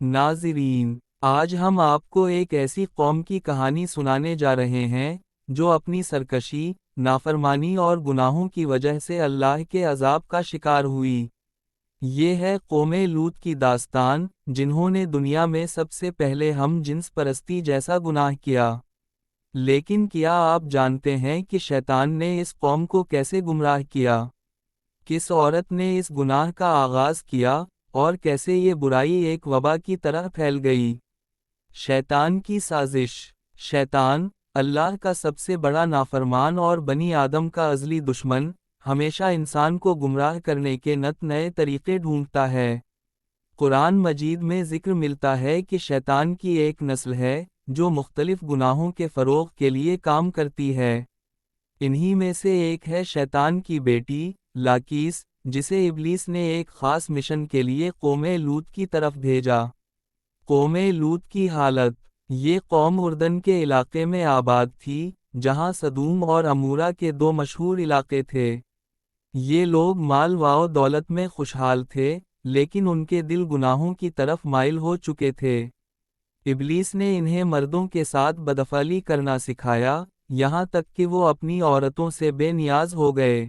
ناظرین، آج ہم آپ کو ایک ایسی قوم کی کہانی سنانے جا رہے ہیں جو اپنی سرکشی، نافرمانی اور گناہوں کی وجہ سے اللہ کے عذاب کا شکار ہوئی۔ یہ ہے قوم لوط کی داستان، جنہوں نے دنیا میں سب سے پہلے ہم جنس پرستی جیسا گناہ کیا۔ لیکن کیا آپ جانتے ہیں کہ شیطان نے اس قوم کو کیسے گمراہ کیا؟ کس عورت نے اس گناہ کا آغاز کیا، اور کیسے یہ برائی ایک وبا کی طرح پھیل گئی؟ شیطان کی سازش۔ شیطان، اللہ کا سب سے بڑا نافرمان اور بنی آدم کا ازلی دشمن، ہمیشہ انسان کو گمراہ کرنے کے نئے طریقے ڈھونڈتا ہے۔ قرآن مجید میں ذکر ملتا ہے کہ شیطان کی ایک نسل ہے جو مختلف گناہوں کے فروغ کے لیے کام کرتی ہے۔ انہی میں سے ایک ہے شیطان کی بیٹی لاکیس، جسے ابلیس نے ایک خاص مشن کے لیے قوم لوط کی طرف بھیجا۔ قوم لوط کی حالت۔ یہ قوم اردن کے علاقے میں آباد تھی، جہاں سدوم اور عمورہ کے دو مشہور علاقے تھے۔ یہ لوگ مال و دولت میں خوشحال تھے، لیکن ان کے دل گناہوں کی طرف مائل ہو چکے تھے۔ ابلیس نے انہیں مردوں کے ساتھ بدعملی کرنا سکھایا، یہاں تک کہ وہ اپنی عورتوں سے بے نیاز ہو گئے۔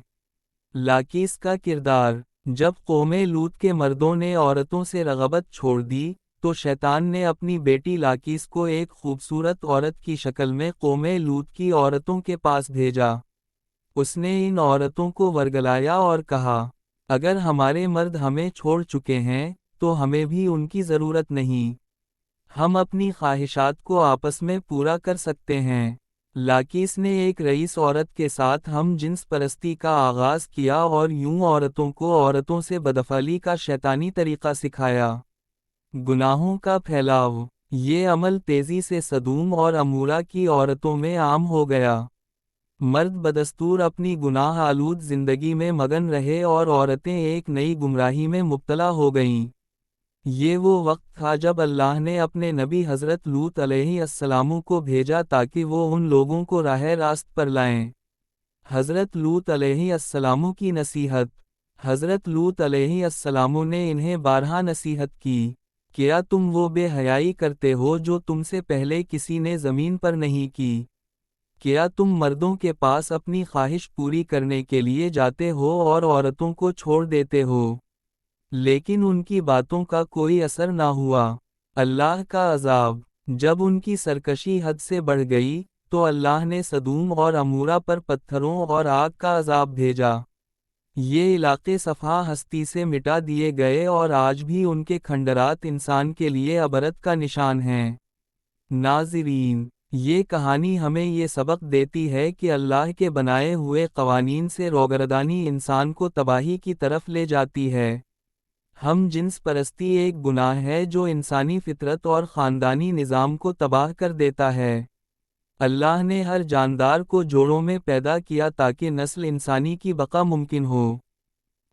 لاکیس کا کردار۔ جب قوم لوط کے مردوں نے عورتوں سے رغبت چھوڑ دی، تو شیطان نے اپنی بیٹی لاکیس کو ایک خوبصورت عورت کی شکل میں قوم لوط کی عورتوں کے پاس بھیجا۔ اس نے ان عورتوں کو ورگلایا اور کہا، اگر ہمارے مرد ہمیں چھوڑ چکے ہیں، تو ہمیں بھی ان کی ضرورت نہیں۔ ہم اپنی خواہشات کو آپس میں پورا کر سکتے ہیں۔ لاکیس نے ایک رئیس عورت کے ساتھ ہم جنس پرستی کا آغاز کیا اور یوں عورتوں کو عورتوں سے بدعملی کا شیطانی طریقہ سکھایا۔ گناہوں کا پھیلاؤ۔ یہ عمل تیزی سے سدوم اور عمورہ کی عورتوں میں عام ہو گیا۔ مرد بدستور اپنی گناہ آلود زندگی میں مگن رہے اور عورتیں ایک نئی گمراہی میں مبتلا ہو گئیں۔ یہ وہ وقت تھا جب اللہ نے اپنے نبی حضرت لوط علیہ السلام کو بھیجا تاکہ وہ ان لوگوں کو راہ راست پر لائیں۔ حضرت لوط علیہ السلام کی نصیحت۔ حضرت لوط علیہ السلام نے انہیں بارہا نصیحت کی، کیا تم وہ بے حیائی کرتے ہو جو تم سے پہلے کسی نے زمین پر نہیں کی؟ کیا تم مردوں کے پاس اپنی خواہش پوری کرنے کے لیے جاتے ہو اور عورتوں کو چھوڑ دیتے ہو؟ لیکن ان کی باتوں کا کوئی اثر نہ ہوا۔ اللہ کا عذاب۔ جب ان کی سرکشی حد سے بڑھ گئی، تو اللہ نے سدوم اور عمورہ پر پتھروں اور آگ کا عذاب بھیجا۔ یہ علاقے صفحہ ہستی سے مٹا دیے گئے اور آج بھی ان کے کھنڈرات انسان کے لیے عبرت کا نشان ہیں۔ ناظرین، یہ کہانی ہمیں یہ سبق دیتی ہے کہ اللہ کے بنائے ہوئے قوانین سے روگردانی انسان کو تباہی کی طرف لے جاتی ہے۔ ہم جنس پرستی ایک گناہ ہے جو انسانی فطرت اور خاندانی نظام کو تباہ کر دیتا ہے۔ اللہ نے ہر جاندار کو جوڑوں میں پیدا کیا تاکہ نسل انسانی کی بقا ممکن ہو۔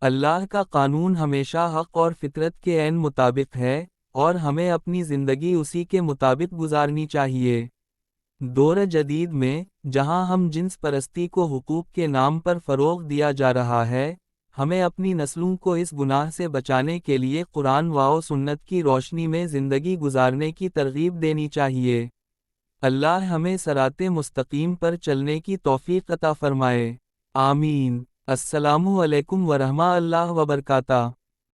اللہ کا قانون ہمیشہ حق اور فطرت کے عین مطابق ہے، اور ہمیں اپنی زندگی اسی کے مطابق گزارنی چاہیے۔ دور جدید میں، جہاں ہم جنس پرستی کو حقوق کے نام پر فروغ دیا جا رہا ہے، ہمیں اپنی نسلوں کو اس گناہ سے بچانے کے لیے قرآن و سنت کی روشنی میں زندگی گزارنے کی ترغیب دینی چاہیے۔ اللہ ہمیں صراط مستقیم پر چلنے کی توفیق عطا فرمائے۔ آمین۔ السلام علیکم ورحمۃ اللہ وبرکاتہ۔